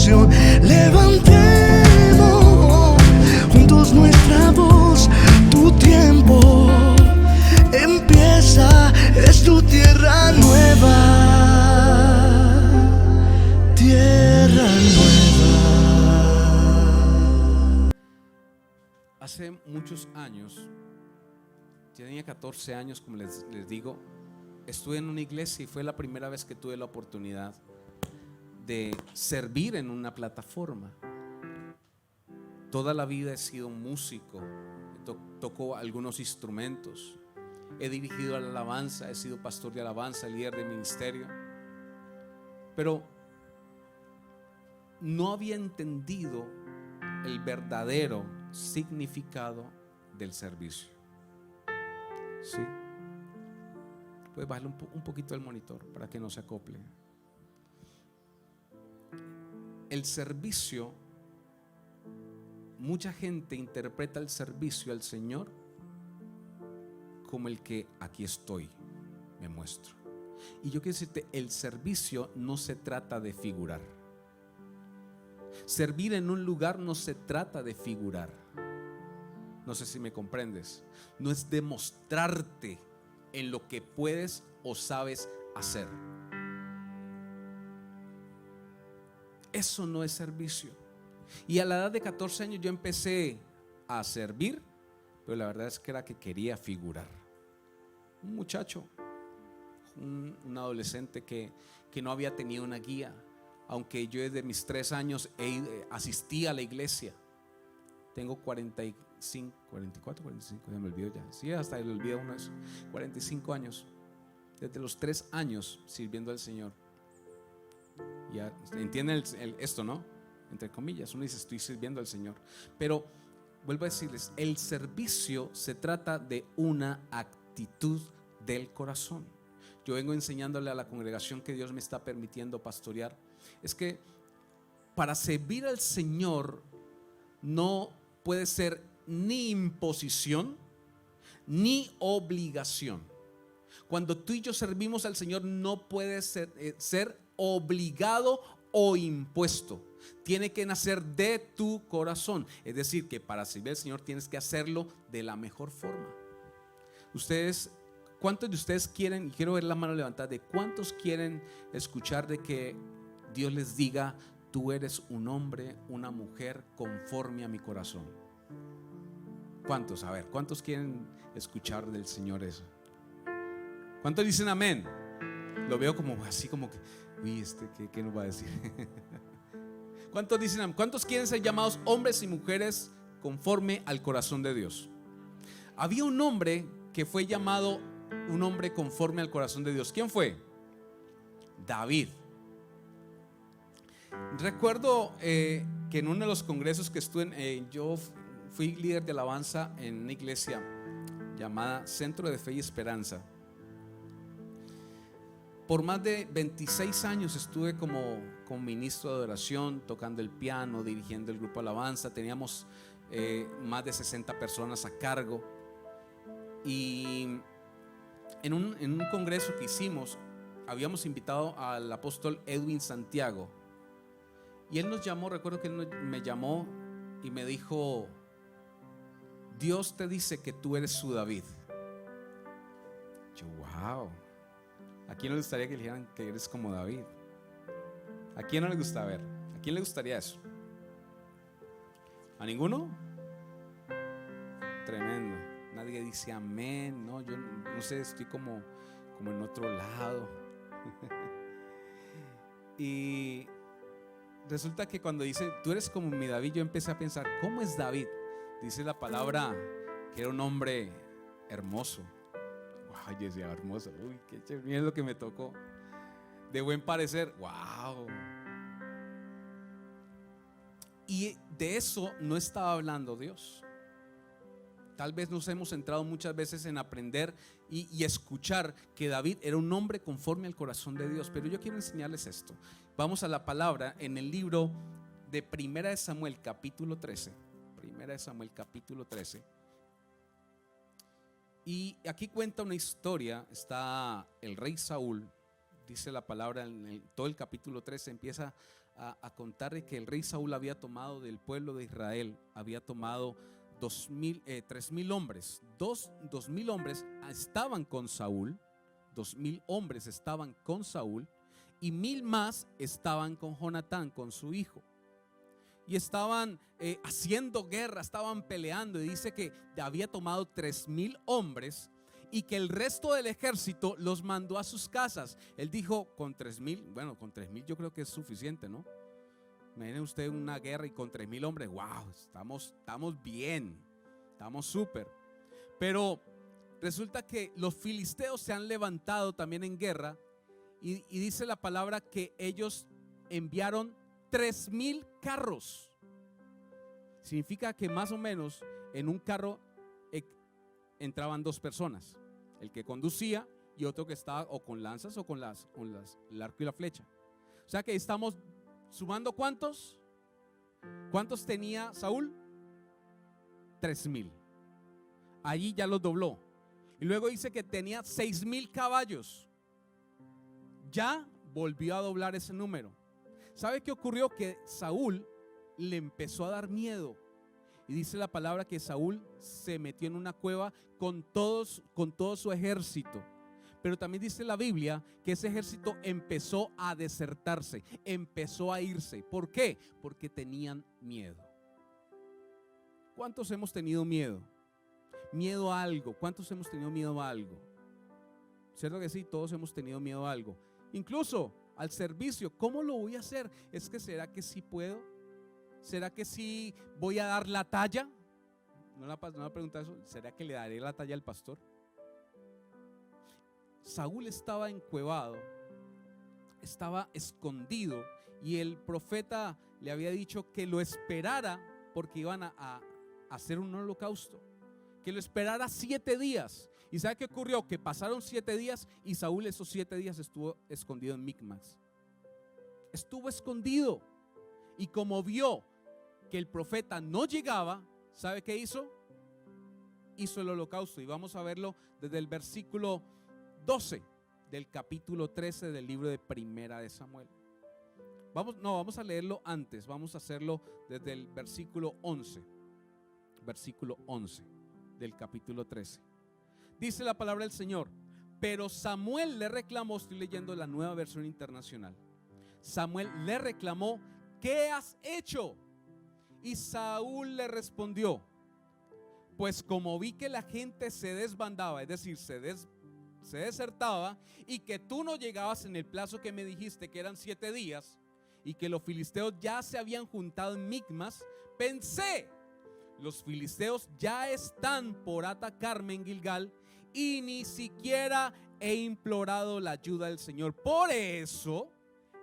canción. Levantemos juntos nuestra voz. Tu tiempo empieza, es tu tierra nueva, tierra nueva. Hace muchos años, tenía 14 años, como les digo, estuve en una iglesia y fue la primera vez que tuve la oportunidad de servir en una plataforma. Toda la vida he sido músico, toco algunos instrumentos, he dirigido la alabanza, he sido pastor de alabanza, líder de ministerio, pero no había entendido el verdadero significado del servicio. Sí, puedes bajarle un poquito el monitor para que no se acople. El servicio, mucha gente interpreta el servicio al Señor como el que aquí estoy, me muestro. Y yo quiero decirte, el servicio no se trata de figurar. Servir en un lugar no se trata de figurar. No sé si me comprendes. No es demostrarte en lo que puedes o sabes hacer. Eso no es servicio. Y a la edad de 14 años yo empecé a servir, pero la verdad es que era que quería figurar. Un muchacho, un adolescente que no había tenido una guía. Aunque yo desde mis 3 años asistí a la iglesia. Tengo 45, 44, 45, ya me olvido ya. Sí, hasta me olvido uno de esos. 45 años. Desde los 3 años sirviendo al Señor. Ya entienden esto, ¿no? Entre comillas, uno dice estoy sirviendo al Señor. Pero vuelvo a decirles, el servicio se trata de una actitud del corazón. Yo vengo enseñándole a la congregación que Dios me está permitiendo pastorear. Es que para servir al Señor no puede ser ni imposición ni obligación. Cuando tú y yo servimos al Señor no puede ser obligado o impuesto. Tiene que nacer de tu corazón. Es decir, que para servir al Señor tienes que hacerlo de la mejor forma. Ustedes, ¿cuántos de ustedes quieren, y quiero ver la mano levantada, de cuántos quieren escuchar de que Dios les diga, tú eres un hombre, una mujer conforme a mi corazón? ¿Cuántos? A ver, ¿cuántos quieren escuchar del Señor eso? ¿Cuántos dicen amén? Lo veo como así como que, uy, ¿qué nos va a decir? ¿Cuántos dicen amén? ¿Cuántos quieren ser llamados hombres y mujeres conforme al corazón de Dios? Había un hombre que fue llamado un hombre conforme al corazón de Dios. ¿Quién fue? David. Recuerdo que en uno de los congresos que estuve, yo fui líder de alabanza en una iglesia llamada Centro de Fe y Esperanza. Por más de 26 años estuve como ministro de adoración, tocando el piano, dirigiendo el grupo de alabanza. Teníamos más de 60 personas a cargo. Y en un congreso que hicimos, habíamos invitado al apóstol Edwin Santiago. Y él nos llamó, recuerdo que él me llamó y me dijo, Dios te dice que tú eres su David. Yo, wow. ¿A quién le gustaría que le dijeran que eres como David? ¿A quién no le gusta ver? ¿A quién le gustaría eso? ¿A ninguno? Tremendo. Nadie dice amén. No, yo no sé, estoy como en otro lado. Y resulta que cuando dice tú eres como mi David, yo empecé a pensar, ¿cómo es David? Dice la palabra que era un hombre hermoso. Ay, yo decía hermoso, uy, qué chévere, es lo que me tocó. De buen parecer, wow. Y de eso no estaba hablando Dios. Tal vez nos hemos centrado muchas veces en aprender y escuchar que David era un hombre conforme al corazón de Dios. Pero yo quiero enseñarles esto. Vamos a la palabra en el libro de Primera de Samuel capítulo 13. Primera de Samuel capítulo 13. Y aquí cuenta una historia. Está el rey Saúl. Dice la palabra en todo el capítulo 13 empieza a contar que el rey Saúl había tomado del pueblo de Israel, había tomado 3,000 hombres. 2,000 hombres estaban con Saúl, 2,000 hombres estaban con Saúl y 1,000 más estaban con Jonatán, con su hijo. Y estaban haciendo guerra, estaban peleando, y dice que había tomado 3,000 hombres y que el resto del ejército los mandó a sus casas. Él dijo, con 3,000, bueno, con 3,000 yo creo que es suficiente, ¿no? Imaginen usted una guerra y con 3,000 hombres, wow, estamos bien, estamos súper. Pero resulta que los filisteos se han levantado también en guerra y dice la palabra que ellos enviaron 3,000 carros. Significa que más o menos en un carro entraban 2 personas, el que conducía y otro que estaba o con lanzas o con el arco y la flecha. O sea que estamos sumando ¿cuántos? ¿Cuántos tenía Saúl? 3,000. Allí ya los dobló. Y luego dice que tenía 6,000 caballos. Ya volvió a doblar ese número. ¿Sabe qué ocurrió? Que Saúl le empezó a dar miedo. Y dice la palabra que Saúl se metió en una cueva con todo su ejército. Pero también dice la Biblia que ese ejército empezó a desertarse, empezó a irse. ¿Por qué? Porque tenían miedo. ¿Cuántos hemos tenido miedo? Miedo a algo. ¿Cuántos hemos tenido miedo a algo? ¿Cierto que sí? Todos hemos tenido miedo a algo. Incluso al servicio. ¿Cómo lo voy a hacer? Es que ¿será que sí puedo? ¿Será que sí voy a dar la talla? ¿No la pregunta eso? ¿Será que le daré la talla al pastor? Saúl estaba encuevado, estaba escondido, y el profeta le había dicho que lo esperara porque iban a hacer un holocausto, que lo esperara 7 días. ¿Y sabe qué ocurrió? Que pasaron 7 días y Saúl esos 7 días estuvo escondido en Micmas. Estuvo escondido, y como vio que el profeta no llegaba, ¿sabe qué hizo? Hizo el holocausto, y vamos a verlo desde el versículo 12 del capítulo 13 del libro de Primera de Samuel. Vamos a leerlo antes, vamos a hacerlo desde el versículo 11. Versículo 11 del capítulo 13. Dice la palabra del Señor: pero Samuel le reclamó, estoy leyendo la Nueva Versión Internacional. Samuel le reclamó: ¿qué has hecho? Y Saúl le respondió: pues como vi que la gente se desbandaba, es decir, se desertaba, y que tú no llegabas en el plazo que me dijiste, que eran 7 días, y que los filisteos ya se habían juntado en Micmas, pensé: los filisteos ya están por atacarme en Gilgal, y ni siquiera he implorado la ayuda del Señor. Por eso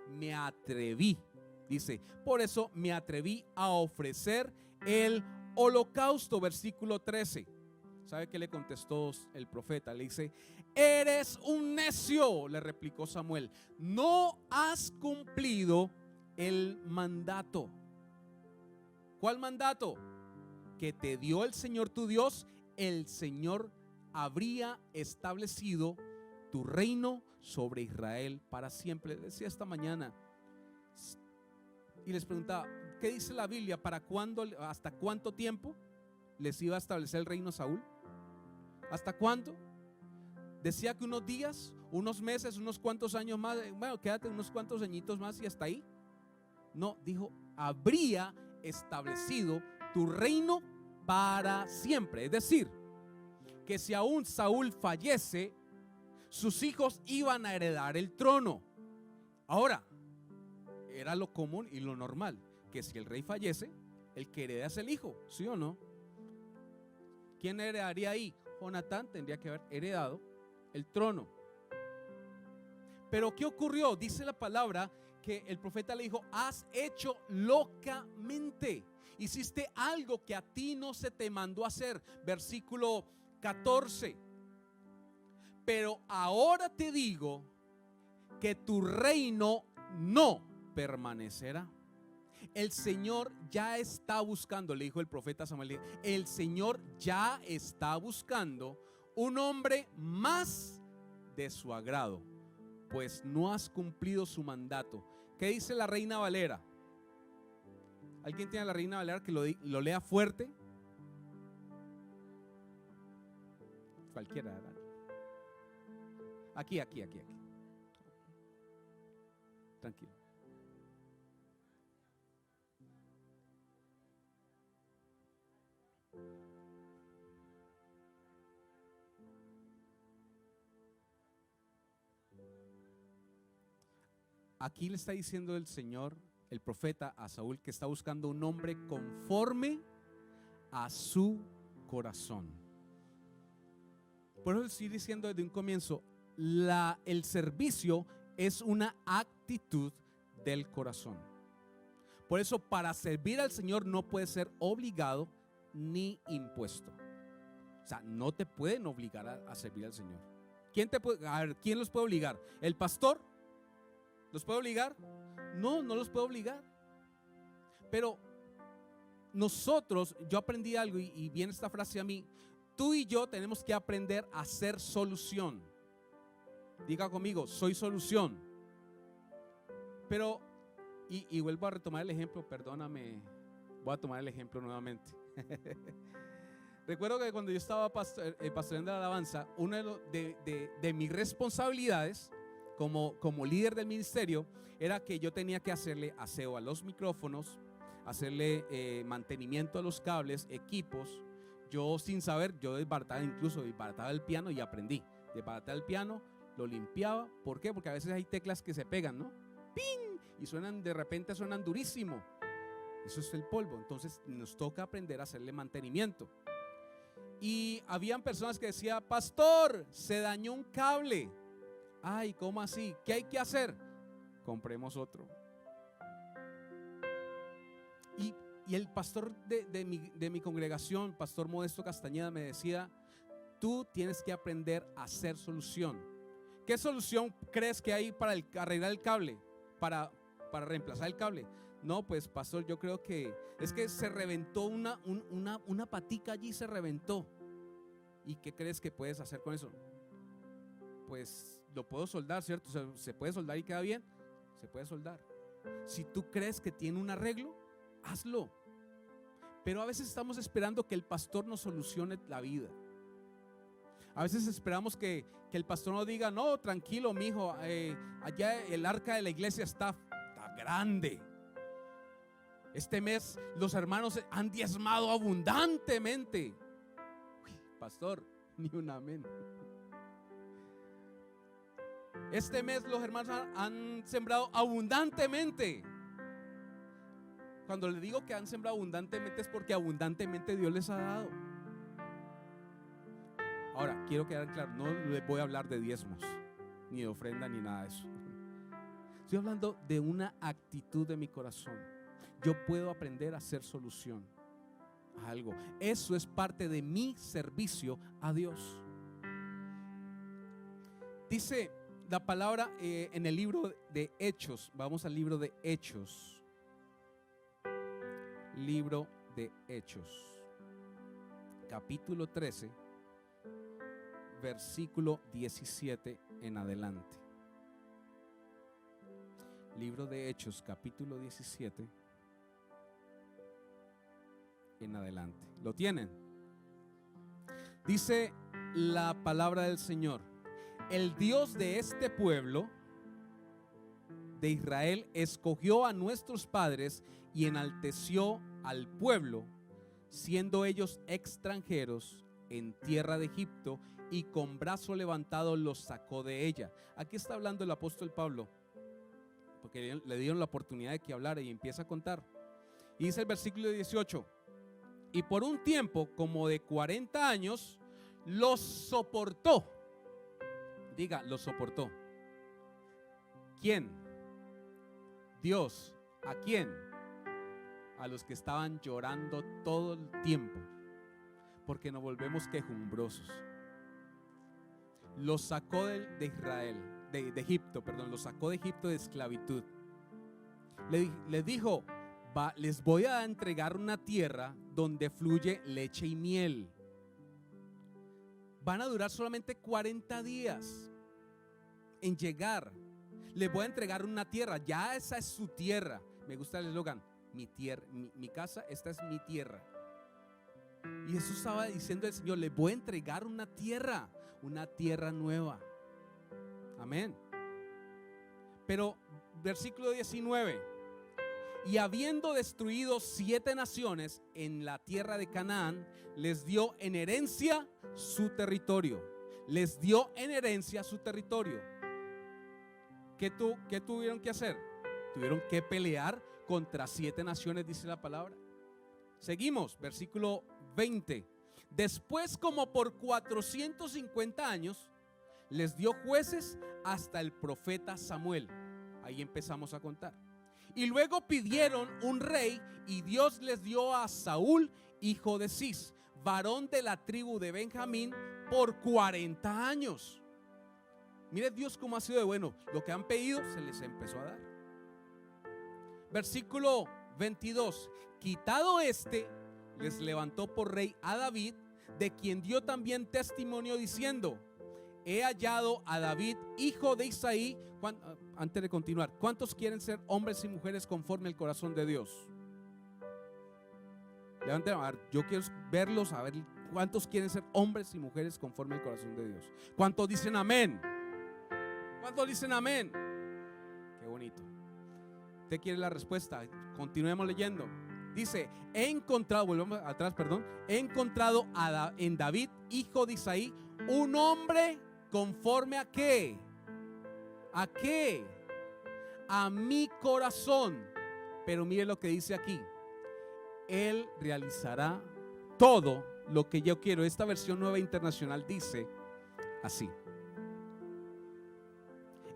me atreví, dice, por eso me atreví a ofrecer el holocausto. Versículo 13. ¿Sabe qué le contestó el profeta? Le dice: eres un necio, le replicó Samuel, no has cumplido el mandato. ¿Cuál mandato? Que te dio el Señor tu Dios. El Señor habría establecido tu reino sobre Israel para siempre. Les decía esta mañana y les preguntaba: ¿qué dice la Biblia? ¿Para cuándo, hasta cuánto tiempo les iba a establecer el reino a Saúl? ¿Hasta cuánto? Decía que unos días, unos meses, unos cuantos años más. Bueno, quédate unos cuantos añitos más y hasta ahí. No, dijo: habría establecido tu reino para siempre. Es decir, que si aún Saúl fallece, sus hijos iban a heredar el trono. Ahora, era lo común y lo normal, que si el rey fallece, el que hereda es el hijo, ¿sí o no? ¿Quién heredaría ahí? Jonatán tendría que haber heredado el trono. Pero ¿qué ocurrió? Dice la palabra que el profeta le dijo: has hecho locamente, hiciste algo que a ti no se te mandó a hacer. Versículo 14. Pero ahora te digo que tu reino no permanecerá. El Señor ya está buscando, le dijo el profeta Samuel, el Señor ya está buscando un hombre más de su agrado, pues no has cumplido su mandato, ¿Qué dice la Reina Valera? ¿Alguien tiene la Reina Valera que lo lea fuerte? Cualquiera, ¿verdad? Aquí. Tranquilo. Aquí le está diciendo el Señor, el profeta, a Saúl, que está buscando un hombre conforme a su corazón. Por eso estoy diciendo desde un comienzo, el servicio es una actitud del corazón. Por eso, para servir al Señor no puede ser obligado ni impuesto. O sea, no te pueden obligar a servir al Señor. ¿Quién los puede obligar? ¿El pastor? ¿Los puede obligar? No los puede obligar. Pero nosotros, yo aprendí algo y viene esta frase a mí. Tú y yo tenemos que aprender a ser solución. Diga conmigo, soy solución. Pero, y vuelvo a retomar el ejemplo, perdóname, voy a tomar el ejemplo nuevamente. Recuerdo que cuando yo estaba pastoreando la alabanza, una de mis responsabilidades como líder del ministerio era que yo tenía que hacerle aseo a los micrófonos, hacerle mantenimiento a los cables, equipos. Yo sin saber, yo desbarataba el piano y aprendí. Desbaratar el piano, lo limpiaba. ¿Por qué? Porque a veces hay teclas que se pegan, ¿no? ¡Ping! Y de repente suenan durísimo. Eso es el polvo. Entonces nos toca aprender a hacerle mantenimiento. Y habían personas que decían, pastor, se dañó un cable. Ay, ¿cómo así? ¿Qué hay que hacer? Compremos otro. Y el pastor de mi congregación, Pastor Modesto Castañeda, me decía, tú tienes que aprender a hacer solución. ¿Qué solución crees que hay para arreglar el cable? Para reemplazar el cable. No, pues pastor, yo creo que es que se reventó una patica allí, se reventó. ¿Y qué crees que puedes hacer con eso? Pues lo puedo soldar, ¿cierto? ¿Se puede soldar y queda bien? Se puede soldar. Si tú crees que tiene un arreglo, hazlo. Pero a veces estamos esperando que el pastor nos solucione la vida. A veces esperamos que el pastor nos diga, no, tranquilo, mijo, allá el arca de la iglesia está grande. Este mes los hermanos han diezmado abundantemente. Uy, pastor, ni un amén. Este mes los hermanos han sembrado abundantemente. Cuando le digo que han sembrado abundantemente es porque abundantemente Dios les ha dado. Ahora, quiero quedar claro, no les voy a hablar de diezmos, ni de ofrenda, ni nada de eso. Estoy hablando de una actitud de mi corazón. Yo puedo aprender a hacer solución a algo. Eso es parte de mi servicio a Dios. Dice la palabra en el libro de Hechos. Vamos al libro de Hechos. Libro de Hechos, capítulo 13, versículo 17 en adelante. Libro de Hechos, capítulo 17 en adelante. ¿Lo tienen? Dice la palabra del Señor: el Dios de este pueblo de Israel escogió a nuestros padres y enalteció al pueblo, siendo ellos extranjeros en tierra de Egipto, y con brazo levantado los sacó de ella. Aquí está hablando el apóstol Pablo, porque le dieron la oportunidad de que hablara, y empieza a contar. Y dice el versículo 18: y por un tiempo como de 40 años los soportó. Diga, los soportó. ¿Quién? Dios. ¿A quién? A los que estaban llorando todo el tiempo, porque nos volvemos quejumbrosos. Los sacó de Egipto, los sacó de Egipto de esclavitud. Les dijo, les voy a entregar una tierra donde fluye leche y miel. Van a durar solamente 40 días en llegar. les voy a entregar una tierra. Ya esa es su tierra. Me gusta el eslogan, mi tierra, mi casa, esta es mi tierra. Y Jesús estaba diciendo al Señor, les voy a entregar una tierra nueva. Amén. Pero versículo 19: y habiendo destruido 7 naciones en la tierra de Canaán, les dio en herencia su territorio. Les dio en herencia su territorio. ¿Qué tuvieron que hacer? Tuvieron que pelear contra 7 naciones, dice la palabra. Seguimos, versículo 20. Después, como por 450 años, les dio jueces hasta el profeta Samuel. Ahí empezamos a contar. Y luego pidieron un rey, y Dios les dio a Saúl, hijo de Cis, varón de la tribu de Benjamín, por 40 años. Mire Dios cómo ha sido de bueno. Lo que han pedido se les empezó a dar. Versículo 22. Quitado este, les levantó por rey a David, de quien dio también testimonio diciendo: he hallado a David, hijo de Isaí. Antes de continuar, ¿cuántos quieren ser hombres y mujeres conforme al corazón de Dios? Levanten, a ver, yo quiero verlos, a ver cuántos quieren ser hombres y mujeres conforme al corazón de Dios. ¿Cuántos dicen amén? ¿Cuántos dicen amén? Qué bonito. ¿Usted quiere la respuesta? Continuemos leyendo. Dice, he encontrado, volvemos atrás, perdón. He encontrado en David, hijo de Isaí, un hombre conforme a ¿qué? ¿A qué? A mi corazón. Pero mire lo que dice aquí: él realizará todo lo que yo quiero. Esta versión Nueva Internacional dice así: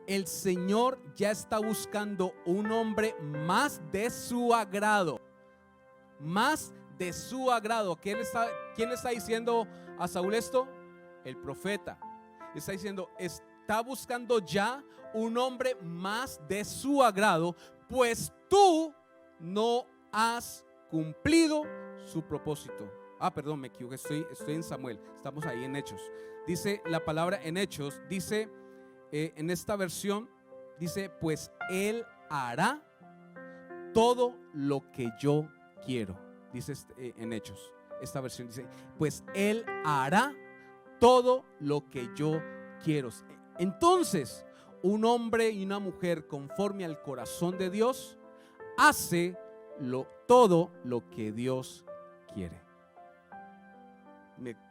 el Señor ya está buscando un hombre más de su agrado. Más de su agrado. ¿Quién le está diciendo a Saúl esto? El profeta. Está diciendo, está buscando ya un hombre más de su agrado, pues tú no has cumplido su propósito. Perdón, me equivoqué, estoy en Samuel. Estamos ahí en Hechos. Dice la palabra en Hechos, dice en esta versión, dice, pues él hará todo lo que yo quiero. Dice en Hechos, esta versión dice, pues él hará todo lo que yo quiero. Entonces, un hombre y una mujer conforme al corazón de Dios hace todo lo que Dios quiere.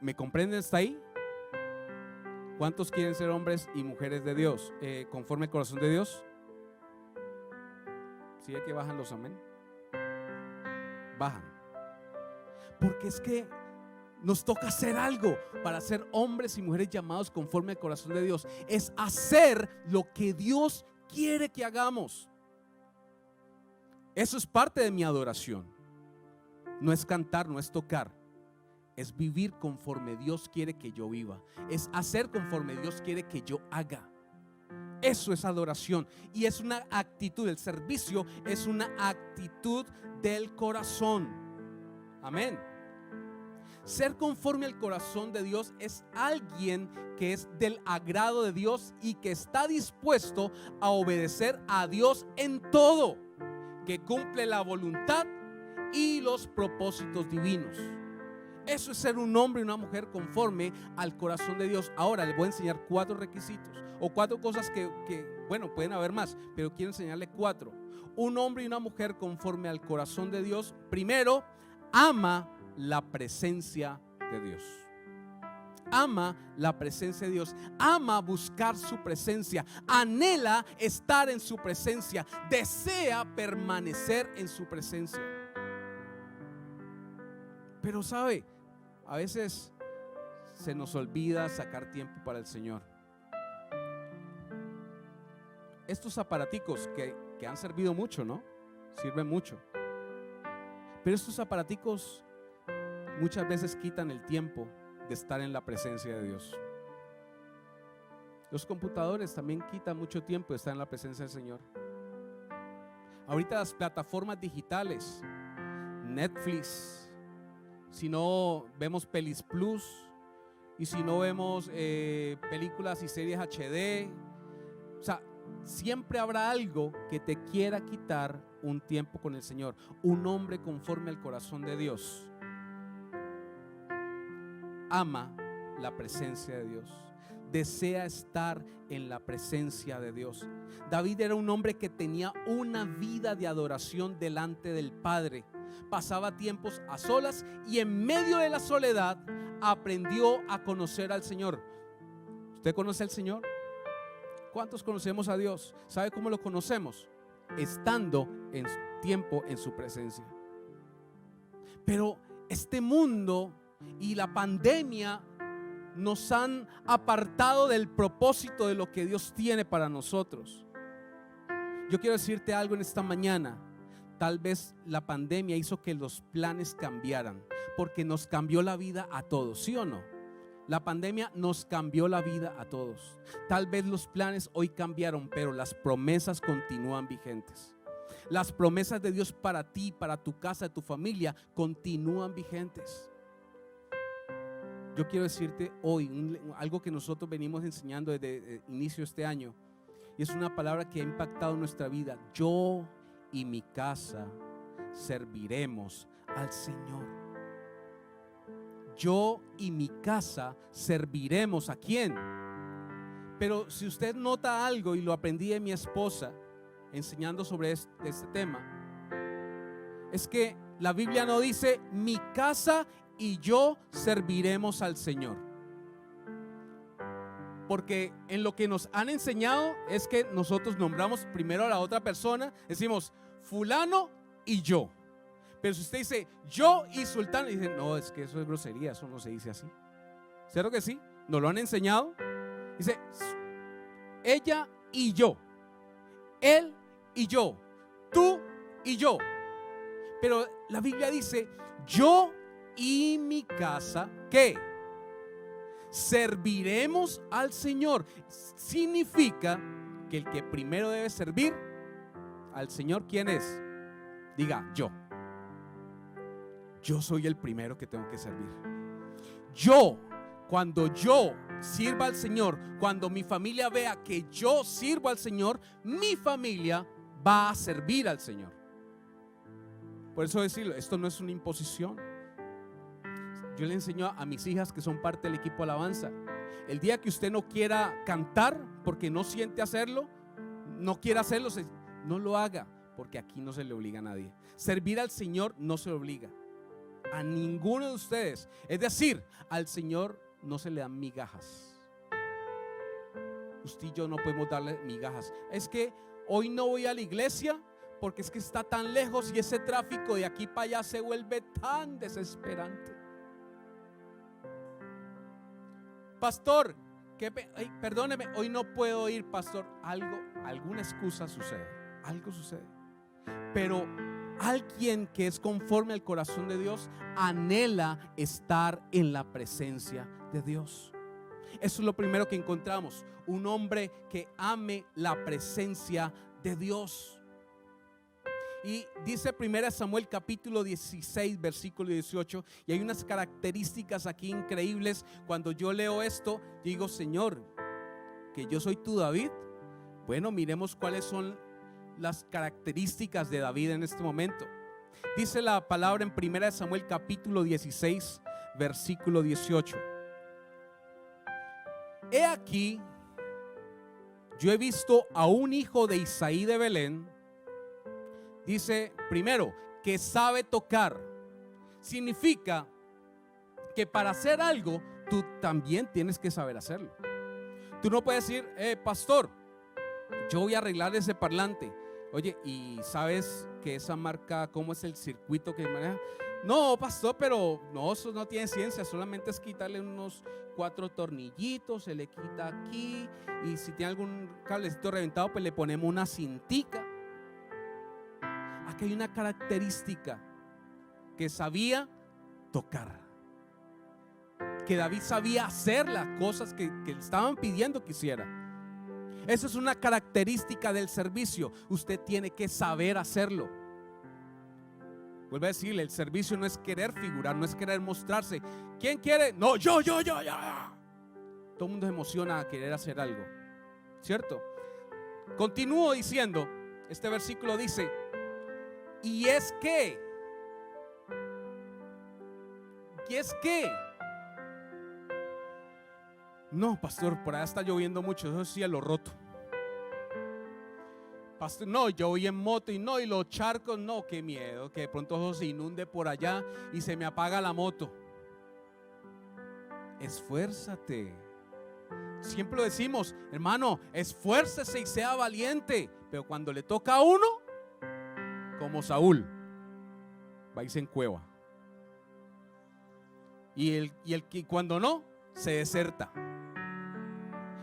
¿Me comprenden hasta ahí? ¿Cuántos quieren ser hombres y mujeres de Dios conforme al corazón de Dios? ¿Sí ve que bajan los amén? Bajan. Porque es que nos toca hacer algo para ser hombres y mujeres llamados conforme al corazón de Dios. Es hacer lo que Dios quiere que hagamos. Eso es parte de mi adoración. No es cantar, no es tocar. Es vivir conforme Dios quiere que yo viva. Es hacer conforme Dios quiere que yo haga. Eso es adoración. Y es una actitud. El servicio es una actitud del corazón. Amén. Ser conforme al corazón de Dios es alguien que es del agrado de Dios y que está dispuesto a obedecer a Dios en todo, que cumple la voluntad y los propósitos divinos. Eso es ser un hombre y una mujer conforme al corazón de Dios. Ahora les voy a enseñar 4 requisitos o 4 cosas que bueno, pueden haber más, pero quiero enseñarle 4. Un hombre y una mujer conforme al corazón de Dios, primero, ama la presencia de Dios. Ama la presencia de Dios. Ama buscar su presencia. Anhela estar en su presencia. Desea permanecer en su presencia. Pero sabe, a veces se nos olvida sacar tiempo para el Señor. Estos aparaticos que han servido mucho, ¿no? Sirven mucho. Pero estos aparaticos muchas veces quitan el tiempo de estar en la presencia de Dios. Los computadores también quitan mucho tiempo de estar en la presencia del Señor. Ahorita las plataformas digitales, Netflix, si no vemos Pelis Plus, y si no vemos películas y series HD, o sea, siempre habrá algo que te quiera quitar un tiempo con el Señor. Un hombre conforme al corazón de Dios ama la presencia de Dios, desea estar en la presencia de Dios. David era un hombre que tenía una vida de adoración delante del Padre. Pasaba tiempos a solas y en medio de la soledad aprendió a conocer al Señor. ¿Usted conoce al Señor? ¿Cuántos conocemos a Dios? ¿Sabe cómo lo conocemos? Estando en tiempo en su presencia. Pero este mundo y la pandemia nos han apartado del propósito de lo que Dios tiene para nosotros. Yo quiero decirte algo en esta mañana. Tal vez la pandemia hizo que los planes cambiaran, porque nos cambió la vida a todos, ¿sí o no? La pandemia nos cambió la vida a todos. Tal vez los planes hoy cambiaron, pero las promesas continúan vigentes. Las promesas de Dios para ti, para tu casa, tu familia, continúan vigentes. Yo quiero decirte hoy algo que nosotros venimos enseñando desde el inicio de este año, y es una palabra que ha impactado nuestra vida. Yo y mi casa serviremos al Señor. Yo y mi casa serviremos. ¿A quién? Pero si usted nota algo, y lo aprendí de mi esposa enseñando sobre este tema, es que la Biblia no dice mi casa y yo serviremos al Señor. Porque en lo que nos han enseñado es que nosotros nombramos primero a la otra persona, decimos fulano y yo. Pero si usted dice yo y sultano, dice no, es que eso es grosería, eso no se dice así. ¿Cierto que sí? ¿Nos lo han enseñado? Dice ella y yo, él y yo, tú y yo. Pero la Biblia dice yo y mi casa, ¿qué? Serviremos al Señor. Significa que el que primero debe servir al Señor, ¿quién es? Diga, yo. Yo soy el primero que tengo que servir. Cuando yo sirva al Señor, cuando mi familia vea que yo sirvo al Señor, mi familia va a servir al Señor. Por eso decirlo, esto no es una imposición. Yo le enseño a mis hijas que son parte del equipo alabanza. El día que usted no quiera cantar porque no siente hacerlo, no quiera hacerlo, no lo haga, porque aquí no se le obliga a nadie. Servir al Señor no se le obliga a ninguno de ustedes. Es decir, al Señor no se le dan migajas. Usted y yo no podemos darle migajas. Es que hoy no voy a la iglesia porque es que está tan lejos y ese tráfico de aquí para allá se vuelve tan desesperante. Pastor, perdóneme, hoy no puedo ir, pastor. Alguna excusa sucede, algo sucede. Pero alguien que es conforme al corazón de Dios anhela estar en la presencia de Dios. Eso es lo primero que encontramos. Un hombre que ame la presencia de Dios. Y dice 1 Samuel capítulo 16 versículo 18, y hay unas características aquí increíbles. Cuando yo leo esto, digo, Señor, que yo soy tu David. Bueno, miremos cuáles son las características de David en este momento. Dice la palabra en 1 Samuel capítulo 16 versículo 18. He aquí, yo he visto a un hijo de Isaí de Belén. Dice primero que sabe tocar. Significa que para hacer algo tú también tienes que saber hacerlo. Tú no puedes decir, pastor, yo voy a arreglar ese parlante. Oye, ¿y sabes que esa marca, cómo es el circuito que maneja? No, pastor, pero no, eso no tiene ciencia. Solamente es quitarle unos 4 tornillitos, se le quita aquí, y si tiene algún cablecito reventado, pues le ponemos una cintica. Aquí hay una característica: que sabía tocar, que David sabía hacer las cosas que le estaban pidiendo que hiciera. Esa es una característica del servicio. Usted tiene que saber hacerlo. Vuelvo a decirle, el servicio no es querer figurar, no es querer mostrarse. ¿Quién quiere? No, yo. Todo el mundo se emociona a querer hacer algo, ¿cierto? Continúo diciendo, este versículo dice, y es que, no, pastor, por allá está lloviendo mucho, eso sí, a lo roto. Pastor, no, yo voy en moto y no, y los charcos, no, qué miedo, que de pronto eso se inunde por allá y se me apaga la moto. Esfuérzate. Siempre lo decimos, hermano, esfuércese y sea valiente. Pero cuando le toca a uno, como Saúl, va y se encueva. Y el que cuando no, se deserta.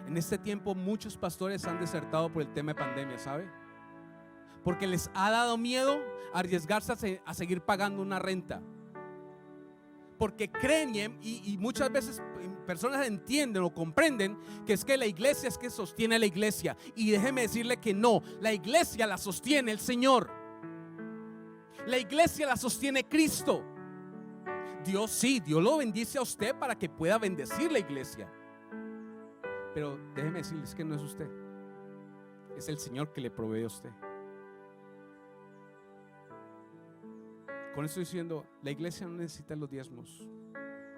En este tiempo muchos pastores han desertado por el tema de pandemia, ¿sabe? Porque les ha dado miedo arriesgarse a seguir pagando una renta. Porque creen y muchas veces personas entienden o comprenden que es que la iglesia es que sostiene a la iglesia. Y déjeme decirle que no, la iglesia la sostiene el Señor. La iglesia la sostiene Cristo. Dios sí, Dios lo bendice a usted para que pueda bendecir la iglesia. Pero déjeme decirles que no es usted, es el Señor que le provee a usted. Con esto estoy diciendo, la iglesia no necesita los diezmos,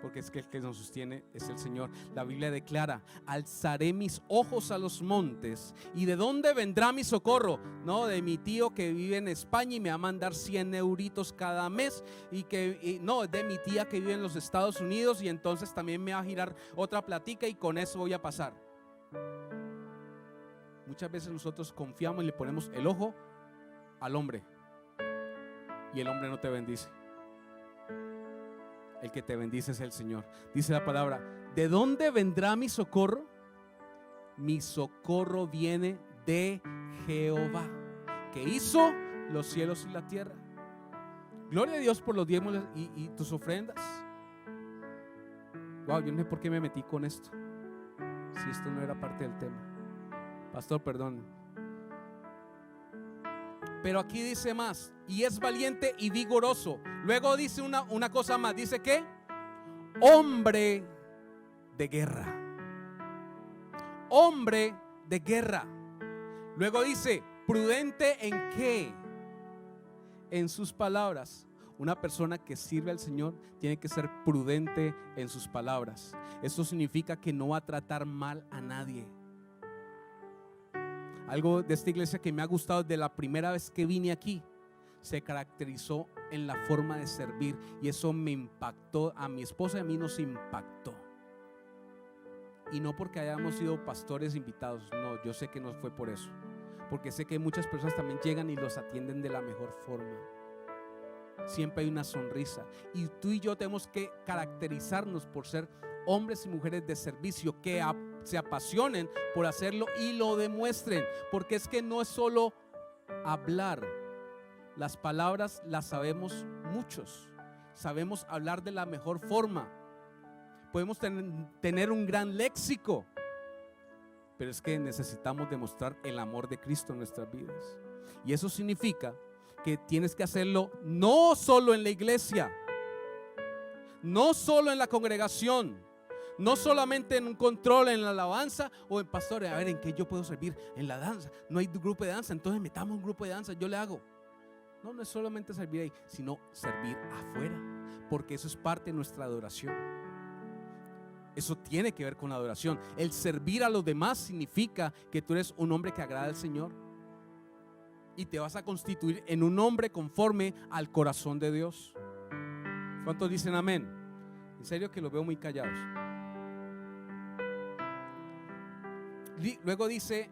porque es que el que nos sostiene es el Señor. La Biblia declara, alzaré mis ojos a los montes, ¿y de dónde vendrá mi socorro? No, de mi tío que vive en España y me va a mandar 100 euritos cada mes, no, de mi tía que vive en los Estados Unidos y entonces también me va a girar otra platica y con eso voy a pasar. Muchas veces nosotros confiamos y le ponemos el ojo al hombre y el hombre no te bendice. El que te bendice es el Señor. Dice la palabra, ¿de dónde vendrá mi socorro? Mi socorro viene de Jehová, que hizo los cielos y la tierra. Gloria a Dios por los diezmos y tus ofrendas. Wow, yo no sé por qué me metí con esto, si esto no era parte del tema. Pastor, perdón. Pero aquí dice más, y es valiente y vigoroso. Luego dice una cosa más, dice que hombre de guerra. Hombre de guerra. Luego dice, prudente en qué? En sus palabras. Una persona que sirve al Señor tiene que ser prudente en sus palabras. Eso significa que no va a tratar mal a nadie. Algo de esta iglesia que me ha gustado desde la primera vez que vine aquí, se caracterizó en la forma de servir, y eso me impactó. A mi esposa y a mí nos impactó. Y no porque hayamos sido pastores invitados, no, yo sé que no fue por eso, porque sé que muchas personas también llegan y los atienden de la mejor forma. Siempre hay una sonrisa, y tú y yo tenemos que caracterizarnos por ser hombres y mujeres de servicio, que se apasionen por hacerlo y lo demuestren, porque es que no es solo hablar. Las palabras las sabemos muchos, sabemos hablar de la mejor forma, podemos tener un gran léxico, pero es que necesitamos demostrar el amor de Cristo en nuestras vidas. Y eso significa que tienes que hacerlo no solo en la iglesia, no solo en la congregación, no solamente en un control, en la alabanza o en pastores. A ver, ¿en qué yo puedo servir? En la danza. No hay grupo de danza, entonces metamos un grupo de danza, yo le hago. No, no es solamente servir ahí, sino servir afuera, porque eso es parte de nuestra adoración. Eso tiene que ver con la adoración. El servir a los demás significa que tú eres un hombre que agrada al Señor y te vas a constituir en un hombre conforme al corazón de Dios. ¿Cuántos dicen amén? En serio que los veo muy callados. Luego dice,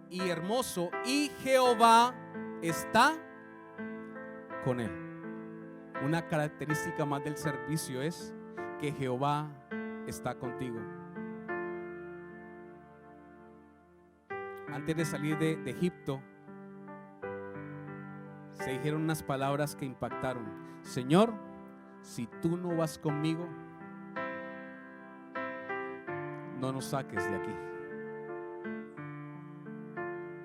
y hermoso, y Jehová está con él. Una característica más del servicio es que Jehová está contigo. Antes de salir de Egipto, se dijeron unas palabras que impactaron. Señor, si tú no vas conmigo, no nos saques de aquí.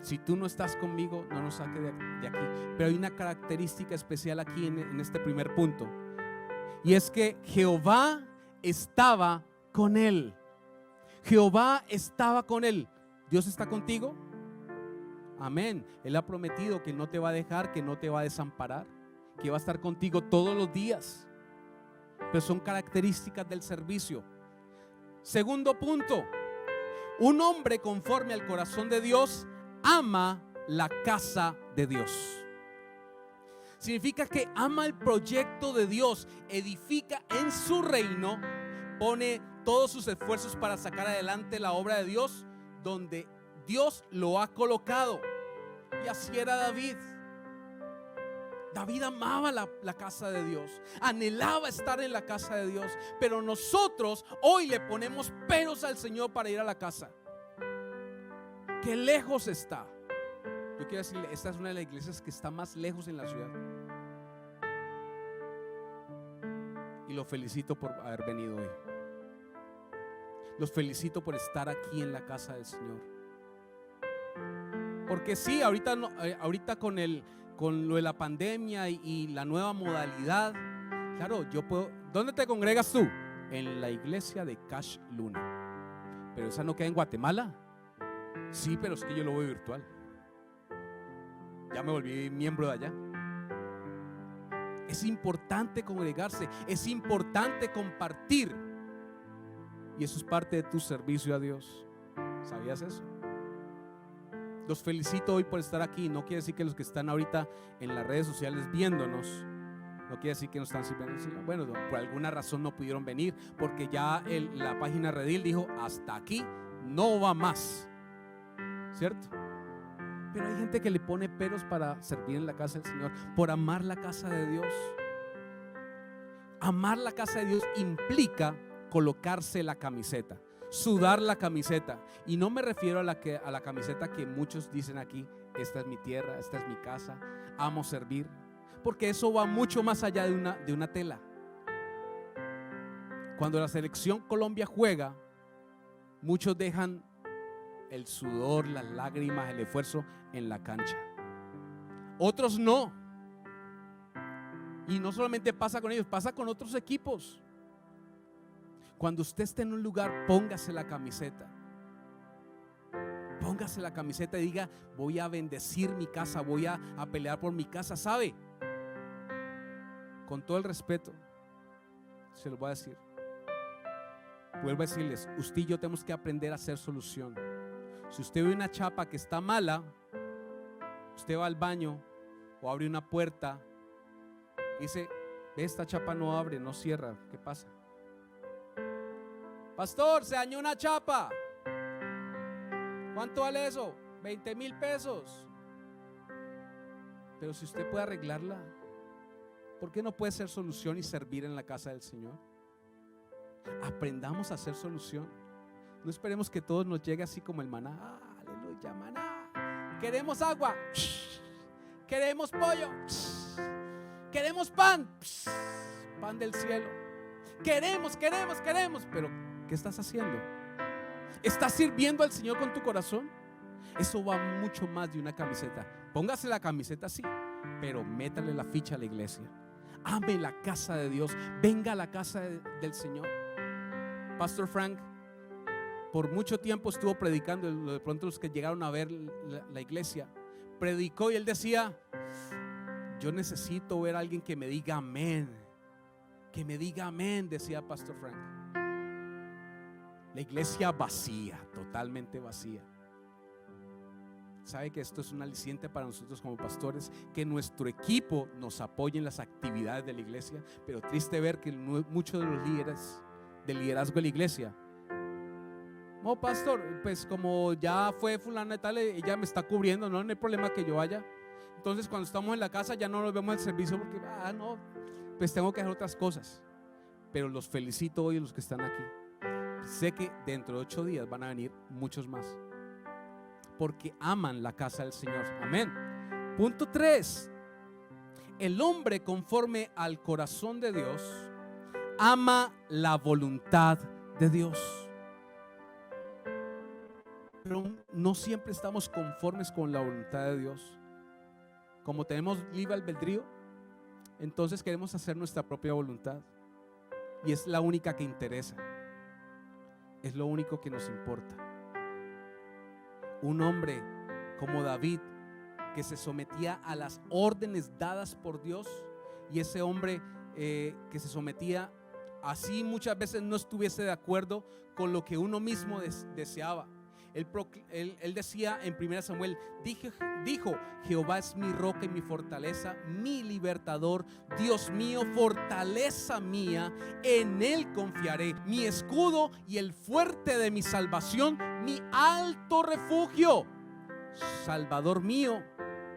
Si tú no estás conmigo, no nos saques de aquí. Pero hay una característica especial aquí en este primer punto, y es que Jehová estaba con él. Jehová estaba con él. ¿Dios está contigo? Amén. Él ha prometido que no te va a dejar, que no te va a desamparar, que va a estar contigo todos los días. Pero son características del servicio. Segundo punto, un hombre conforme al corazón de Dios ama la casa de Dios. Significa que ama el proyecto de Dios, edifica en su reino, pone todos sus esfuerzos para sacar adelante la obra de Dios donde Dios lo ha colocado. Y así era David. David amaba la casa de Dios, anhelaba estar en la casa de Dios. Pero nosotros hoy le ponemos peros al Señor para ir a la casa. Qué lejos está. Yo quiero decirle, esta es una de las iglesias que está más lejos en la ciudad. Y lo felicito por haber venido hoy. Los felicito por estar aquí en la casa del Señor. Porque sí, ahorita con lo de la pandemia y la nueva modalidad, claro, yo puedo. ¿Dónde te congregas tú? En la iglesia de Cash Luna. Pero esa no queda en Guatemala. Sí, pero es que yo lo veo virtual. Ya me volví miembro de allá. Es importante congregarse, es importante compartir. Y eso es parte de tu servicio a Dios. ¿Sabías eso? Los felicito hoy por estar aquí. No quiere decir que los que están ahorita en las redes sociales viéndonos, no quiere decir que no están sirviendo. Bueno, por alguna razón no pudieron venir, porque ya la página Redil dijo: hasta aquí no va más. ¿Cierto? Pero hay gente que le pone peros para servir en la casa del Señor, por amar la casa de Dios. Amar la casa de Dios implica colocarse la camiseta, sudar la camiseta. Y no me refiero a la camiseta que muchos dicen aquí: esta es mi tierra, esta es mi casa, amo servir. Porque eso va mucho más allá de una tela. Cuando la selección Colombia juega, muchos dejan el sudor, las lágrimas, el esfuerzo en la cancha. Otros no. Y no solamente pasa con ellos, pasa con otros equipos. Cuando usted esté en un lugar, póngase la camiseta. Póngase la camiseta y diga: voy a bendecir mi casa, voy a pelear por mi casa. ¿Sabe? Con todo el respeto, se lo voy a decir. Vuelvo a decirles, usted y yo tenemos que aprender a hacer solución. Si usted ve una chapa que está mala, usted va al baño o abre una puerta y dice: esta chapa no abre, no cierra, ¿qué pasa? Pastor, se dañó una chapa. ¿Cuánto vale eso? 20,000 pesos. Pero si usted puede arreglarla, ¿por qué no puede ser solución y servir en la casa del Señor? Aprendamos a hacer solución. No esperemos que todo nos llegue así como el maná. Aleluya, maná. Queremos agua. Queremos pollo. Queremos pan. Pan del cielo. Queremos. Pero ¿qué estás haciendo? ¿Estás sirviendo al Señor con tu corazón? Eso va mucho más de una camiseta. Póngase la camiseta así, pero métale la ficha a la iglesia. Ame la casa de Dios. Venga a la casa del Señor. Pastor Frank por mucho tiempo estuvo predicando. De pronto los que llegaron a ver la iglesia, predicó y él decía: yo necesito ver a alguien que me diga amén. Que me diga amén, decía Pastor Frank. La iglesia vacía, totalmente vacía. Sabe que esto es un aliciente para nosotros como pastores, que nuestro equipo nos apoye en las actividades de la iglesia. Pero triste ver que muchos de los líderes del liderazgo de la iglesia: no, pastor, pues como ya fue fulana y tal, ella me está cubriendo, no hay problema que yo vaya. Entonces cuando estamos en la casa ya no nos vemos el servicio porque no, pues tengo que hacer otras cosas. Pero los felicito hoy a los que están aquí. Sé que dentro de 8 días van a venir muchos más, porque aman la casa del Señor. Amén. Punto 3. El hombre conforme al corazón de Dios ama la voluntad de Dios. Pero no siempre estamos conformes con la voluntad de Dios. Como tenemos libre albedrío, entonces queremos hacer nuestra propia voluntad, y es la única que interesa. Es lo único que nos importa. un hombre como David, que se sometía a las órdenes dadas por Dios, y ese hombre que se sometía así muchas veces no estuviese de acuerdo con lo que uno mismo deseaba. Él decía en 1 Samuel, dijo: Jehová es mi roca y mi fortaleza, mi libertador, Dios mío, fortaleza mía, en él confiaré, mi escudo y el fuerte de mi salvación, mi alto refugio. Salvador mío,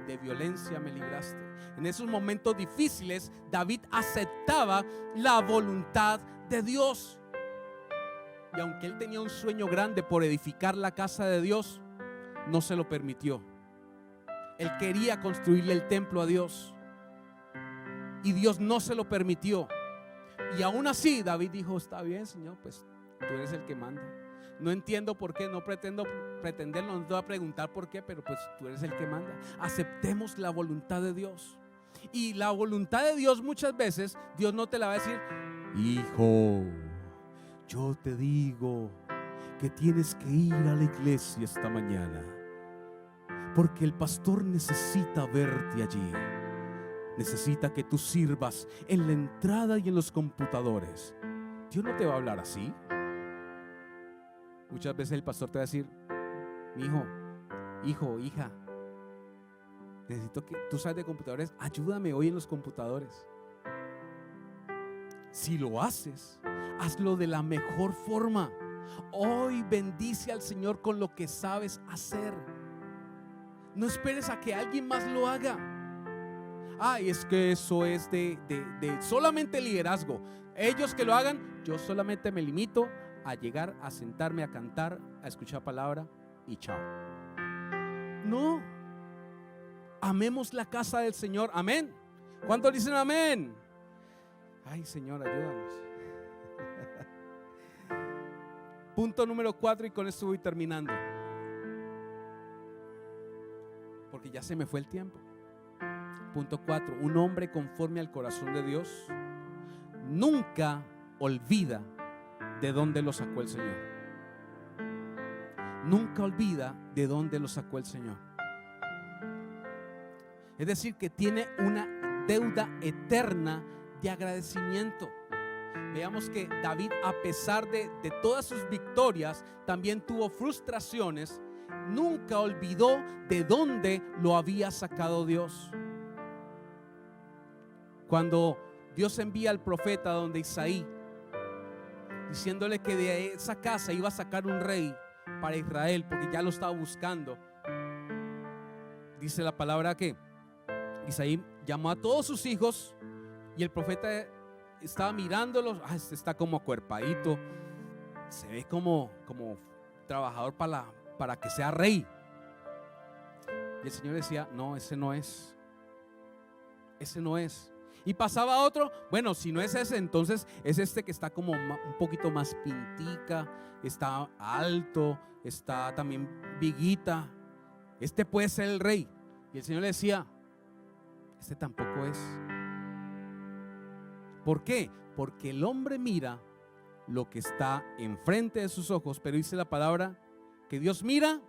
de violencia me libraste. En esos momentos difíciles, David aceptaba la voluntad de Dios. Y aunque él tenía un sueño grande por edificar la casa de Dios, no se lo permitió. Él quería construirle el templo a Dios, y Dios no se lo permitió. Y aún así David dijo: está bien, Señor, pues tú eres el que manda. No entiendo por qué, no pretendo pretenderlo, no te voy a preguntar por qué, pero pues tú eres el que manda. Aceptemos la voluntad de Dios. Y la voluntad de Dios, muchas veces Dios no te la va a decir: hijo, yo te digo que tienes que ir a la iglesia esta mañana, porque el pastor necesita verte allí. Necesita que tú sirvas en la entrada y en los computadores. Dios no te va a hablar así. Muchas veces el pastor te va a decir: mi hijo, hija, necesito que tú sabes de computadores, ayúdame hoy en los computadores. Si lo haces, hazlo de la mejor forma. Hoy bendice al Señor con lo que sabes hacer. No esperes a que alguien más lo haga. Ay, es que eso es de solamente liderazgo. Ellos que lo hagan, yo solamente me limito a llegar, a sentarme, a cantar, a escuchar palabra y chao. No. Amemos la casa del Señor. Amén. ¿Cuántos dicen amén? Ay, Señor, ayúdanos. Punto número 4, y con esto voy terminando, porque ya se me fue el tiempo. Punto 4: un hombre conforme al corazón de Dios nunca olvida de dónde lo sacó el Señor. Nunca olvida de dónde lo sacó el Señor. Es decir, que tiene una deuda eterna de agradecimiento. Veamos que David, a pesar de todas sus victorias, también tuvo frustraciones. Nunca olvidó de dónde lo había sacado Dios. Cuando Dios envía al profeta donde Isaí, diciéndole que de esa casa iba a sacar un rey para Israel, porque ya lo estaba buscando, dice la palabra que Isaí llamó a todos sus hijos, y el profeta estaba mirándolos. Este está como acuerpadito, se ve como trabajador para que sea rey. Y el Señor decía: no, ese no es. Ese no es. Y pasaba otro: bueno, si no es ese, entonces es este que está como un poquito más pintica, está alto, está también viguita. Este puede ser el rey. Y el Señor le decía: este tampoco es. ¿Por qué? Porque el hombre mira lo que está enfrente de sus ojos, pero dice la palabra que Dios mira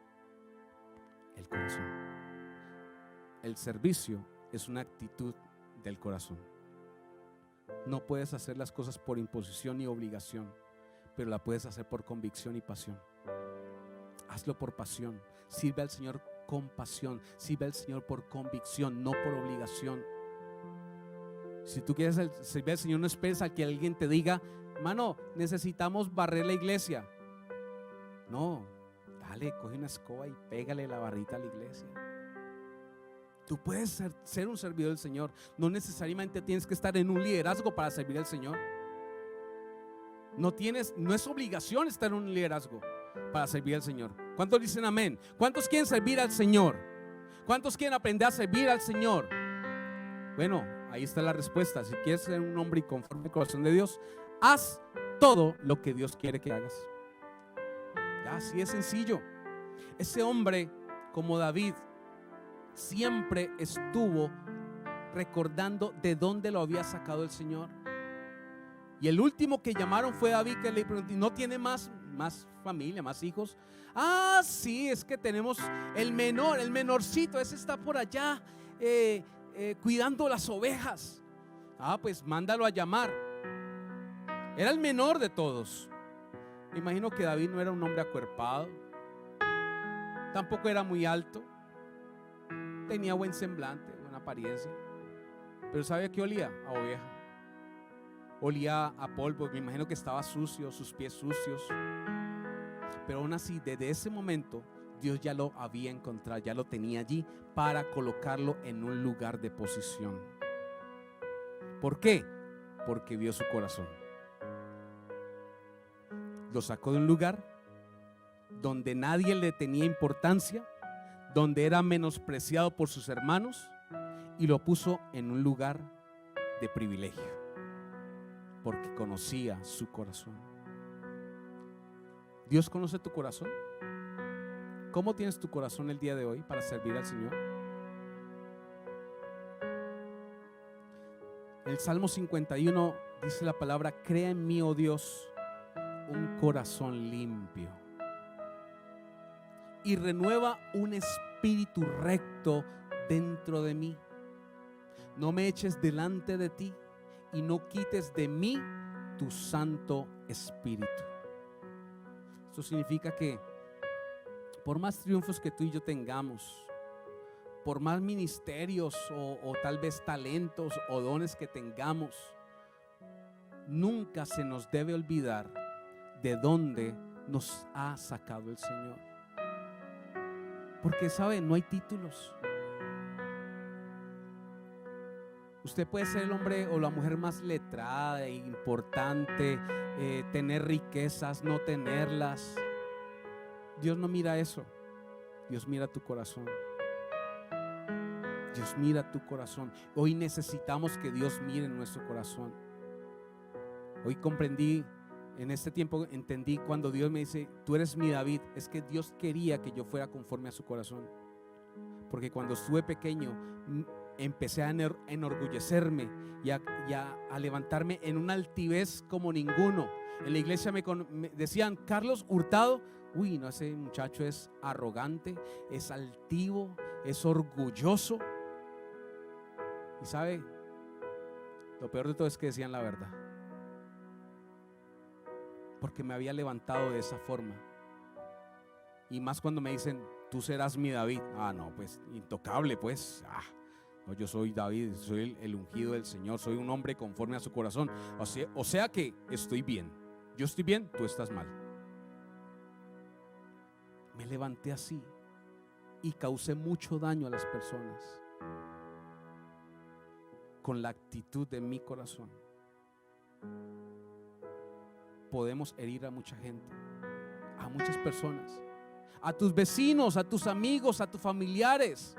el corazón. El servicio es una actitud del corazón. No puedes hacer las cosas por imposición ni obligación, pero la puedes hacer por convicción y pasión. Hazlo por pasión. Sirve al Señor con pasión. Sirve al Señor por convicción, no por obligación. Si tú quieres servir al Señor, no esperes a que alguien te diga: mano, necesitamos barrer la iglesia. No, dale, coge una escoba y pégale la barrita a la iglesia. Tú puedes ser un servidor del Señor. No necesariamente tienes que estar en un liderazgo para servir al Señor. No es obligación estar en un liderazgo para servir al Señor. ¿Cuántos dicen amén? ¿Cuántos quieren servir al Señor? ¿Cuántos quieren aprender a servir al Señor? Bueno, ahí está la respuesta. Si quieres ser un hombre y conforme al corazón de Dios, haz todo lo que Dios quiere que hagas. Ya, así es sencillo. Ese hombre, como David, siempre estuvo recordando de dónde lo había sacado el Señor. Y el último que llamaron fue David, que le preguntó: ¿no tiene más más familia, más hijos? Ah, sí, es que tenemos el menorcito, ese está por allá cuidando las ovejas. Ah, pues mándalo a llamar. Era el menor de todos. Me imagino que David no era un hombre acuerpado, tampoco era muy alto, tenía buen semblante, buena apariencia, pero ¿sabe a qué olía? A oveja. Olía a polvo, me imagino que estaba sucio, sus pies sucios. Pero aún así, desde ese momento, Dios ya lo había encontrado, ya lo tenía allí para colocarlo en un lugar de posición. ¿Por qué? Porque vio su corazón. Lo sacó de un lugar donde nadie le tenía importancia, donde era menospreciado por sus hermanos, y lo puso en un lugar de privilegio, porque conocía su corazón. Dios conoce tu corazón. ¿Cómo tienes tu corazón el día de hoy para servir al Señor? El Salmo 51 dice la palabra: crea en mí, oh Dios, un corazón limpio y renueva un espíritu recto dentro de mí. No me eches delante de ti y no quites de mí tu Santo Espíritu. Esto significa que por más triunfos que tú y yo tengamos, por más ministerios o tal vez talentos o dones que tengamos, nunca se nos debe olvidar de dónde nos ha sacado el Señor. Porque sabe, no hay títulos. Usted puede ser el hombre o la mujer más letrada e importante, tener riquezas, no tenerlas. Dios no mira eso. Dios mira tu corazón. Dios mira tu corazón. Hoy necesitamos que Dios mire nuestro corazón. Hoy comprendí, en este tiempo entendí cuando Dios me dice: tú eres mi David. Es que Dios quería que yo fuera conforme a su corazón. Porque cuando estuve pequeño empecé a enorgullecerme y a levantarme en una altivez como ninguno. En la iglesia me decían: Carlos Hurtado. Uy, no, ese muchacho es arrogante, es altivo, es orgulloso. Y sabe, lo peor de todo es que decían la verdad, porque me había levantado de esa forma. Y más cuando me dicen: tú serás mi David. Ah, no, pues intocable, pues. No, yo soy David, soy el ungido del Señor, soy un hombre conforme a su corazón. O sea que estoy bien. Yo estoy bien, tú estás mal. Me levanté así y causé mucho daño a las personas con la actitud de mi corazón. Podemos herir a mucha gente, a muchas personas, a tus vecinos, a tus amigos, a tus familiares.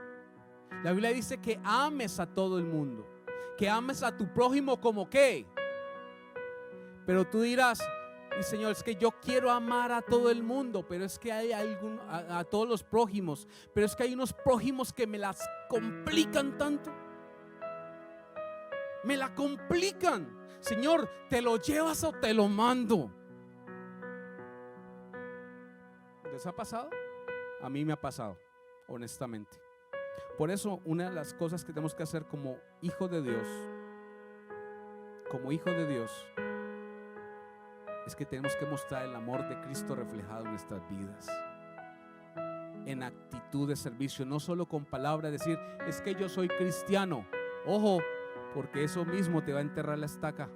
La Biblia dice que ames a todo el mundo, que ames a tu prójimo como ¿qué? Pero tú dirás: y Señor, es que yo quiero amar a todo el mundo, pero es que hay a todos los prójimos, pero es que hay unos prójimos que me las complican tanto. Me la complican. Señor, ¿te lo llevas o te lo mando? ¿Les ha pasado? A mí me ha pasado, honestamente. Por eso, una de las cosas que tenemos que hacer como hijo de Dios, es que tenemos que mostrar el amor de Cristo reflejado en nuestras vidas, en actitud de servicio, no solo con palabras, decir: es que yo soy cristiano. Ojo, porque eso mismo te va a enterrar la estaca,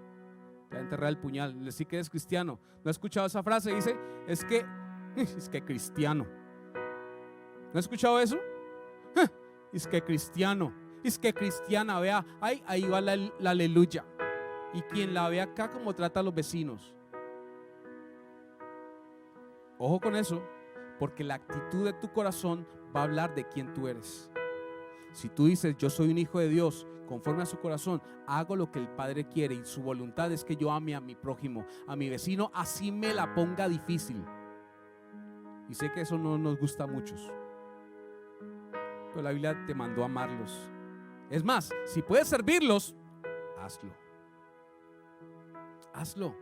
te va a enterrar el puñal. Decir que eres cristiano. ¿No has escuchado esa frase? Dice: es que cristiano. ¿No has escuchado eso? Es que cristiano, es que cristiana, vea, ahí va la aleluya. Y quien la ve acá, como trata a los vecinos. Ojo con eso, porque la actitud de tu corazón va a hablar de quién tú eres. Si tú dices: yo soy un hijo de Dios, conforme a su corazón, hago lo que el Padre quiere, y su voluntad es que yo ame a mi prójimo, a mi vecino, así me la ponga difícil. Y sé que eso no nos gusta a muchos, pero la Biblia te mandó a amarlos. Es más, si puedes servirlos, hazlo. Hazlo.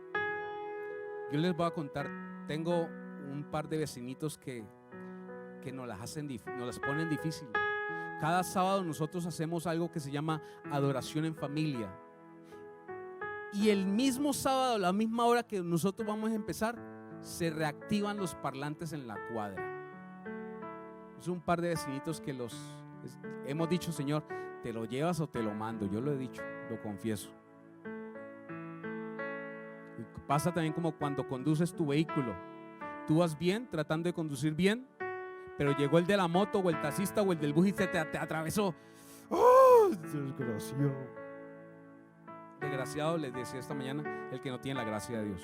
Yo les voy a contar, tengo un par de vecinitos que nos las ponen difícil. Cada sábado nosotros hacemos algo que se llama adoración en familia. Y el mismo sábado, a la misma hora que nosotros vamos a empezar, se reactivan los parlantes en la cuadra. Es un par de vecinitos que hemos dicho: Señor, ¿te lo llevas o te lo mando? Yo lo he dicho, lo confieso. Y pasa también como cuando conduces tu vehículo. Tú vas bien, tratando de conducir bien, pero llegó el de la moto o el taxista o el del bus y te atravesó. ¡Oh, desgraciado! Desgraciado, les decía esta mañana, el que no tiene la gracia de Dios.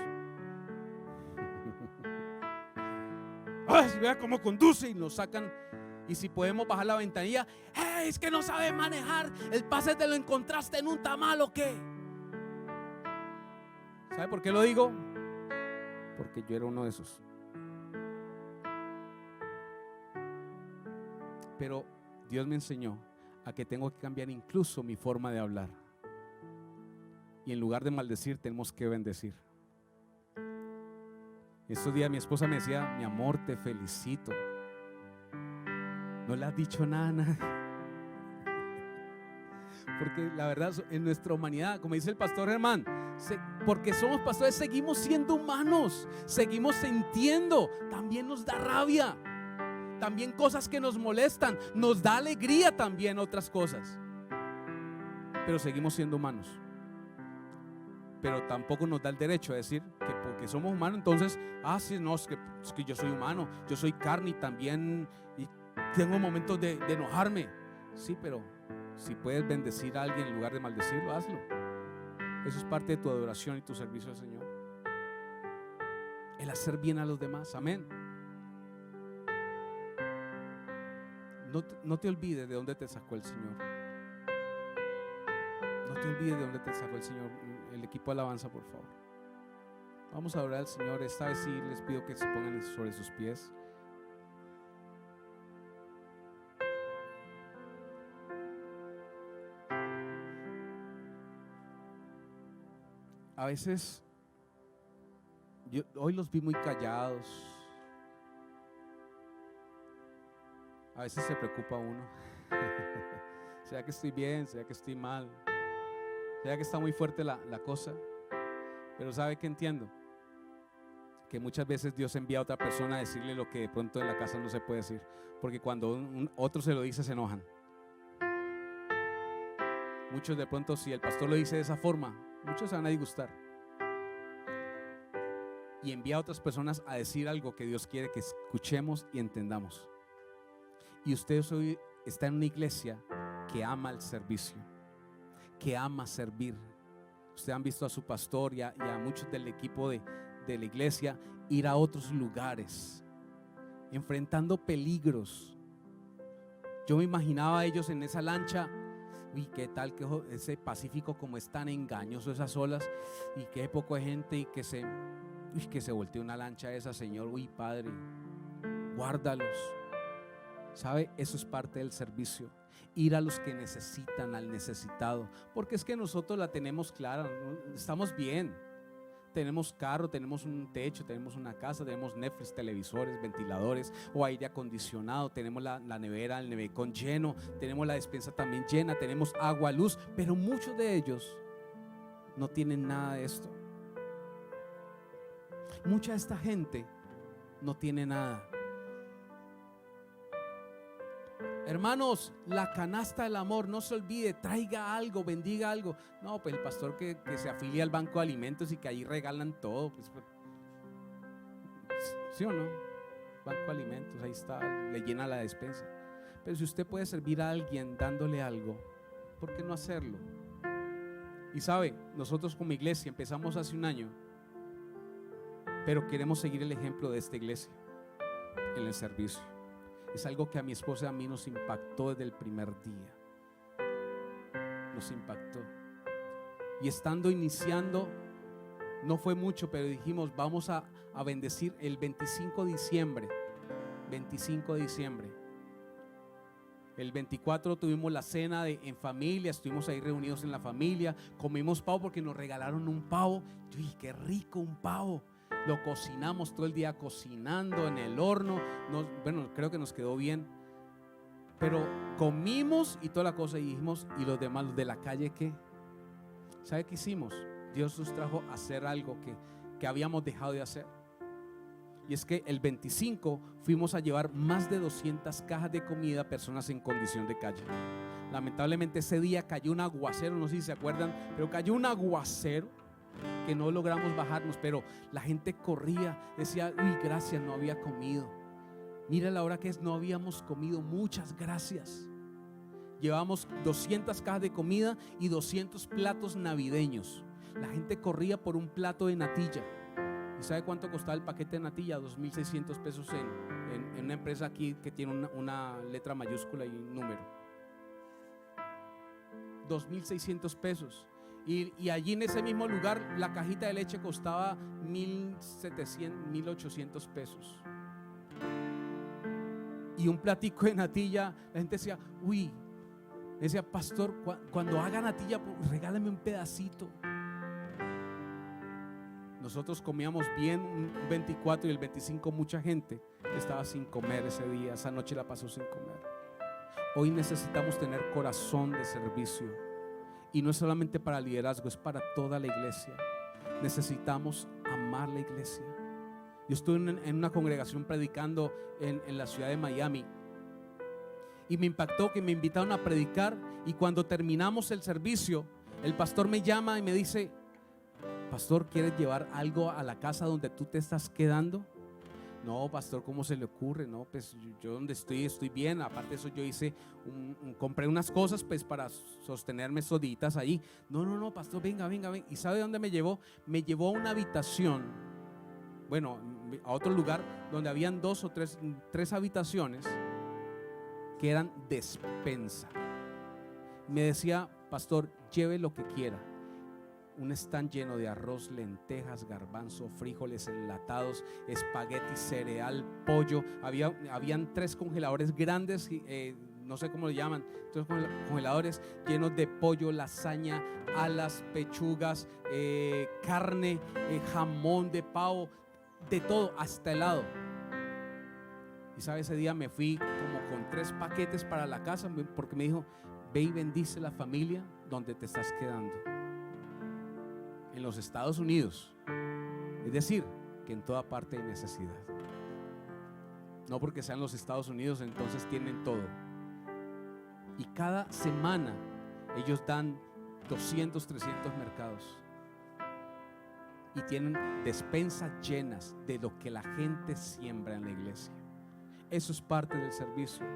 ¡Ay, vea cómo conduce! Y nos sacan. Y si podemos bajar la ventanilla: ¡hey, es que no sabe manejar! ¿El pase te lo encontraste en un tamal o qué? ¿Sabe por qué lo digo? Porque yo era uno de esos. Pero Dios me enseñó a que tengo que cambiar incluso mi forma de hablar. Y en lugar de maldecir, tenemos que bendecir. Estos días mi esposa me decía: mi amor, te felicito. No le has dicho nada a nadie. Porque la verdad, en nuestra humanidad, como dice el pastor Germán, porque somos pastores, seguimos siendo humanos, seguimos sintiendo. También nos da rabia, también cosas que nos molestan, nos da alegría también otras cosas, pero seguimos siendo humanos. Pero tampoco nos da el derecho a decir que porque somos humanos, entonces, sí, no, es que yo soy humano, yo soy carne y también y tengo momentos de enojarme. Sí, pero si puedes bendecir a alguien en lugar de maldecirlo, hazlo. Eso es parte de tu adoración y tu servicio al Señor. El hacer bien a los demás, amén. No te olvides de dónde te sacó el Señor. No te olvides de dónde te sacó el Señor. El equipo de alabanza, por favor. Vamos a adorar al Señor. Esta vez sí les pido que se pongan sobre sus pies. A veces hoy los vi muy callados. A veces se preocupa uno. ¿Será que estoy bien? ¿Será que estoy mal? ¿Será que está muy fuerte la cosa? Pero ¿sabe qué entiendo? Que muchas veces Dios envía a otra persona a decirle lo que de pronto en la casa no se puede decir, porque cuando otro se lo dice, se enojan. Muchos de pronto, si el pastor lo dice de esa forma, muchos se van a disgustar. Y envía a otras personas a decir algo que Dios quiere que escuchemos y entendamos. Y usted hoy está en una iglesia que ama el servicio, que ama servir. Ustedes han visto a su pastor y a muchos del equipo de la iglesia ir a otros lugares, enfrentando peligros. Yo me imaginaba a ellos en esa lancha. Uy, qué tal que ese Pacífico, como es tan engañoso, esas olas, y qué poco de gente, y que se voltee una lancha esa, Señor. Uy, Padre, guárdalos. ¿Sabe? Eso es parte del servicio. Ir a los que necesitan, al necesitado. Porque es que nosotros la tenemos clara, estamos bien. Tenemos carro, tenemos un techo, tenemos una casa, tenemos Netflix, televisores, ventiladores o aire acondicionado, tenemos la nevera, el nevecón lleno, tenemos la despensa también llena, tenemos agua, luz, pero muchos de ellos no tienen nada de esto. Mucha de esta gente no tiene nada. Hermanos, la canasta del amor, no se olvide, traiga algo, bendiga algo. No, pues el pastor que se afilie al banco de alimentos y que ahí regalan todo, pues, ¿sí o no? Banco de alimentos, ahí está, le llena la despensa. Pero si usted puede servir a alguien dándole algo, ¿por qué no hacerlo? Y sabe, nosotros como iglesia empezamos hace un año, pero queremos seguir el ejemplo de esta iglesia en el servicio. Es algo que a mi esposa y a mí nos impactó desde el primer día. Nos impactó. Y estando iniciando, no fue mucho, pero dijimos, vamos a bendecir el 25 de diciembre. 25 de diciembre. El 24 tuvimos la cena en familia, estuvimos ahí reunidos en la familia, comimos pavo porque nos regalaron un pavo. Uy, qué rico un pavo. lo cocinamos todo el día, cocinando en el horno. Bueno, creo que nos quedó bien, pero comimos y toda la cosa, y dijimos, ¿y los demás, los de la calle qué? ¿Sabe qué hicimos? Dios nos trajo a hacer algo que habíamos dejado de hacer. Y es que el 25 fuimos a llevar más de 200 cajas de comida a personas en condición de calle. Lamentablemente ese día cayó un aguacero, no sé si se acuerdan, pero cayó un aguacero que no logramos bajarnos, pero la gente corría, decía, uy, gracias, no había comido. Mira la hora que es, no habíamos comido, muchas gracias. Llevamos 200 cajas de comida y 200 platos navideños. La gente corría por un plato de natilla. ¿Y sabe cuánto costaba el paquete de natilla? 2.600 pesos en una empresa aquí que tiene una letra mayúscula y un número. 2.600 pesos. Y allí en ese mismo lugar la cajita de leche costaba 1.700, 1.800 pesos. Y un platico de natilla, la gente decía, uy, decía, pastor, cuando haga natilla, regálame un pedacito. Nosotros comíamos bien un 24 y el 25 mucha gente estaba sin comer ese día, esa noche la pasó sin comer. Hoy necesitamos tener corazón de servicio, y no es solamente para liderazgo, es para toda la iglesia. Necesitamos amar la iglesia. Yo estuve en una congregación predicando en la ciudad de Miami, y me impactó que me invitaron a predicar, y cuando terminamos el servicio, el pastor me llama y me dice, pastor, ¿quieres llevar algo a la casa donde tú te estás quedando? No, pastor, ¿cómo se le ocurre? No, pues yo donde estoy bien. Aparte de eso, yo hice compré unas cosas pues para sostenerme estos días allí. No, pastor, venga. ¿Y sabe dónde me llevó? Me llevó a una habitación, bueno, a otro lugar donde habían 2 o 3 habitaciones que eran despensa. Me decía, pastor, lleve lo que quiera. Un stand lleno de arroz, lentejas, garbanzo, frijoles enlatados, espagueti, cereal, pollo. Habían 3 congeladores grandes, no sé cómo le llaman, 3 congeladores llenos de pollo, lasaña, alas, pechugas, carne, jamón de pavo, de todo, hasta helado. Y sabe, ese día me fui como con 3 paquetes para la casa, porque me dijo, ve y bendice la familia donde te estás quedando. En los Estados Unidos, es decir, que en toda parte hay necesidad. No porque sean los Estados Unidos entonces tienen todo. Y cada semana ellos dan 200, 300 mercados y tienen despensas llenas de lo que la gente siembra en la iglesia. Eso es parte del servicio.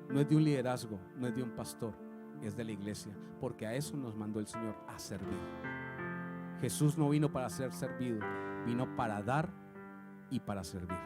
No es de un liderazgo, no es de un pastor, es de la iglesia, porque a eso nos mandó el Señor, a servir. Jesús no vino para ser servido, vino para dar y para servir.